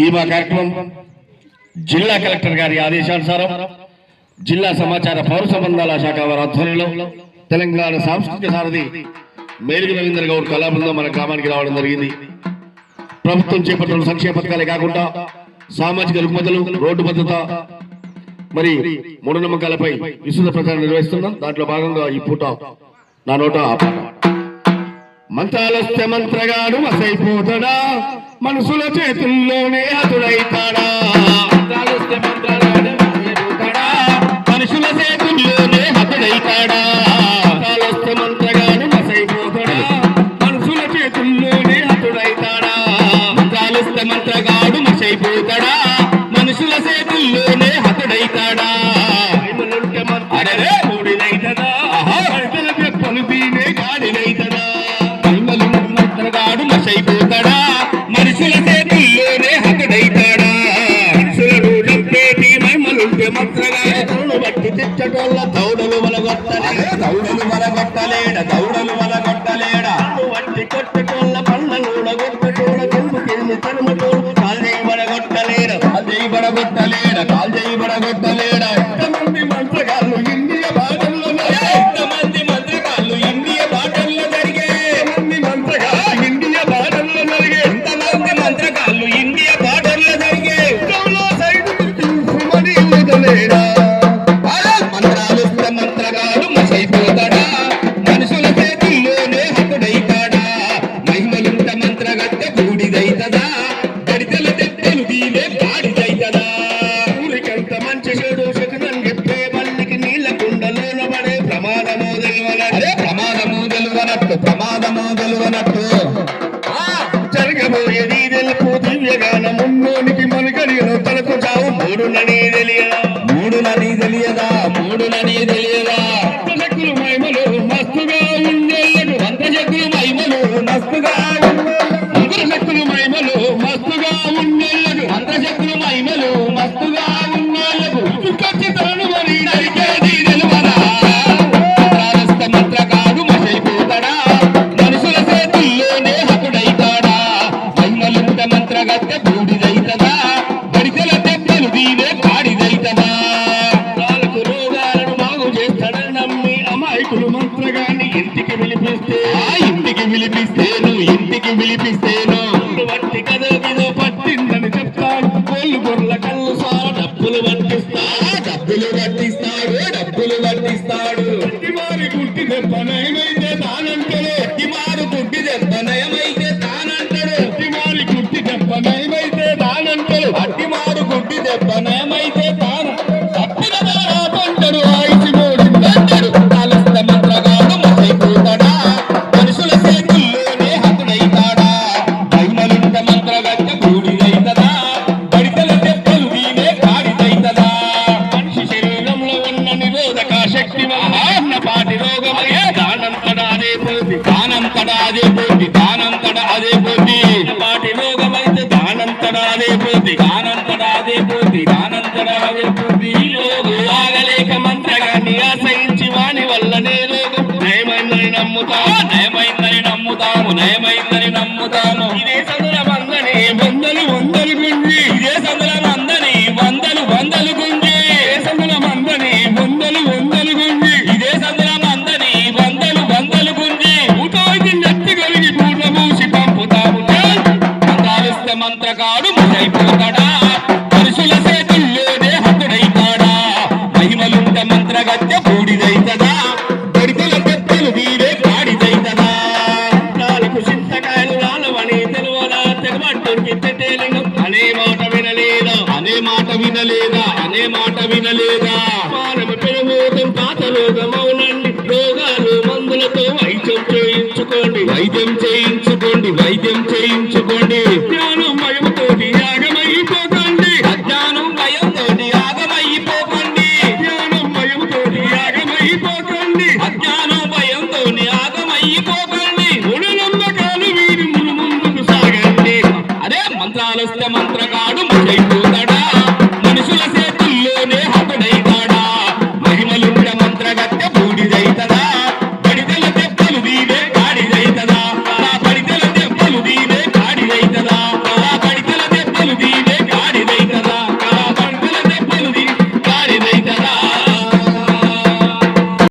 ఈ మా కార్యక్రమం జిల్లా కలెక్టర్ గారి ఆదేశానుసారం జిల్లా సమాచార పౌర సంబంధాల శాఖ వారి ఆధ్వర్యంలో తెలంగాణ సాంస్కృతిక సారథి మేలుగు రవీందర్ గౌడ్ కళాబృందం మన గ్రామానికి రావడం జరిగింది. ప్రభుత్వం చేపట్టిన సంక్షేమ పథకాలే కాకుండా సామాజిక రుగ్మతలు, రోడ్డు భద్రత, మరి మూఢనమ్మకాలపై విస్తృత ప్రచారం నిర్వహిస్తున్నాం. దాంట్లో భాగంగా ఈ పూట నా నోట మంత్రాలొస్తే మంత్రగాడు మసైపోతాడా, మనసుల చేతుల్లోనే అతుడైతాడా. మంత్రాలొస్తే మంత్రగాడు మసైపోతాడా, మనుషుల చేతుల్లోనే హతుడైతాడా. మంత్రాలొస్తే మంత్రగాడు మసైపోతాడా, మనుషుల చేతుల్లోనే హతుడైతాడా. మంత్రాలొస్తే మంత్రగాడు మసైపోతాడా, మనుషుల చేతుల్లోనే హతుడైతాడా. అరే మూడినైతదా, చెప్పను దీనే గాడినైతదా. మంత్రగాడు మసైపోతాడా, మనుషుల చేతుల్లోనే హతుడైతాడా. మనుషులను చంపేటి మహిమలుంటే మంత్రగాడు బట్టి తెచ్చటోళ్ళ దౌడలు వలగొట్టలేడ, దౌడలు వలగొట్టలేడ, దౌడలు వలగొట్టలేడ. వట్టి కొట్టటోళ్ళ పళ్ళను ఉడగొట్టటోళ్ళ చెంపుకెళ్ళి తరుమటోళ్ళు కాల్జేయి వడగొట్టలేడ, కాల్జేయి వడగొట్టలేడ, కాల్జేయి వడగొట్టలేడ. ఎంతమంది మంత్రగాళ్ళు ఇండియా బాటల్లో, ఎంతమంది మంత్రగాళ్ళు ఇండియా బాటల్లో జరిగే, ఎంతమంది మంత్రగాళ్ళు ఇండియా బాటల్లో జరిగే, ఎంతమంది మంత్రగాళ్ళు ఇండియా బాటల్లో జరిగే. సైడు సుమని వదలేడా. మంత్రాలుస్తే మంత్రగాడు మసైపోతాడా, మనుషుల చేతుల్లోనే హతుడైతాడా. మహిమలుంట మంత్రగత్తె బూడిదైతదా, గడితల దెబ్బలు దీనే బాడిదైతదా. ఊరికంత మంచి చెడు శకునం చెప్పే మల్లికి నీళ్ళ కుండలోన పడే ప్రమాదమో తెలువనట్టు. అరే ప్రమాదమో తెలువనట్టు, ప్రమాదమో తెలువనట్టు. జరగబోయేది తెలుపు దివ్యగాన మున్నోనికి మనకడిగను తలకు చావు మూడునని తెలియదా, మూడునని తెలియదా, మూడునని తెలియదా. శక్తులు మహిమలు మస్తుగా ఉండేళ్ళకు, వంద శక్తులు మహిమలు మస్తుగా ఉండేళ్ళకు, శక్తులు మహిమలు మస్తుగా ఉండేళ్ళకు, వంద శక్తులు మహిమలు మస్తుగా ఉండేళ్ళకు. ఖర్చు తాను మరి నరికేది తెలువరా. మంత్రాలొస్తే మంత్రగాడు మసైపోతాడా, మనుషుల చేతుల్లోనే హతుడైతాడా. మహిమలుంట మంత్రగత్తె బూడిదైతదా, గడితల దెబ్బలు దీనే కాడిదైతదా. వాళ్ళకు రోగాలను బాగు చేస్తాడని నమ్మి అమాయకులు మంత్రగాన్ని ఇంటికి పిలిపిస్తే, ఆ ఇంటికి పిలిపిస్తేను, ఇంటికి పిలిపిస్తేను వట్టి కదో గిదో పట్టిందని చెప్తాడు. కోళ్ళు గొర్రెల కళ్ళు సార డబ్బులు పట్టిస్తాడు, డబ్బులు పట్టిస్తాడు, డబ్బులు పట్టిస్తాడు. అట్టిమారి గుడ్డి దెబ్బ నయమైతే తానంటాడు, అట్టిమారు గుడ్డి దెబ్బ నయమైతే తానంటాడు. అట్టిమారి గుడ్డి దెబ్బ నయమైతే తానంటాడు, అట్టిమారు గుడ్డి దెబ్బ నయమైతే తాను తప్పిన అంటాడు. ఆయుషి మోడిందంటాడు. కాలుస్తే మంత్రగాడు మసైపోతాడా, మనుషుల చేతుల్లోనే హతుడైతాడా. మహిమలుంట మంత్రగత్తె బూడిదైతదా, గడితల దెబ్బలు దీనే కాడిదైతదా. మనిషి శరీరంలో ఉన్న నిరోధక శక్తి పాటి రోగమయ్యే దానంతట అదే పోతి, దానంతట అదే పోతి, దానంతట అదే పోతి. పాటి రోగమైతే దానంతట అదే పోతి, దానంతట అదే పోతి, దానంతట అదే పోతి. ఆగలేక మంత్రగాన్ని ఆశ్రయించి వాని వల్లనే రోగం నయమైందని నమ్ముతాము, నయమైందని నమ్ముతాము, నయమైందని నమ్ముతాము. ఇదే సందుల మందని వందలు వందలు గుంజి, ఇదే సందుల మందని వందలు వందలు గుంజి, ఇదే సందుల మందని వందలు వందలు గుంజి, ఇదే సందుల మందని వందలు వందలు గుంజి. ఊటోకి నెత్తి కలిగి పూర్ణ మూసి పంపుతాము. మంత్రాలిస్తే మంత్రగాడు మసైపోతాడా, మనుషుల చేతుల్లోనే హతుడైతాడా. మహిమలుంట మంత్రగత్తె బూడిదైతదా, గడితల దెబ్బలు వీరే కాడిదైతదా. నాలుగు చింతకాయలు రాలవని తెలువదా, తెగబట్టుకి తెట్టేలింగం అనే మాట వినలేదా, అనే మాట వినలేదా, అనే మాట వినలేదా. మానవ పెనుమూతం పాతలోకమౌనండి, రోగాలు మందులతో వైద్యం చేయించుకోండి, వైద్యం చేయించుకోండి, వైద్యం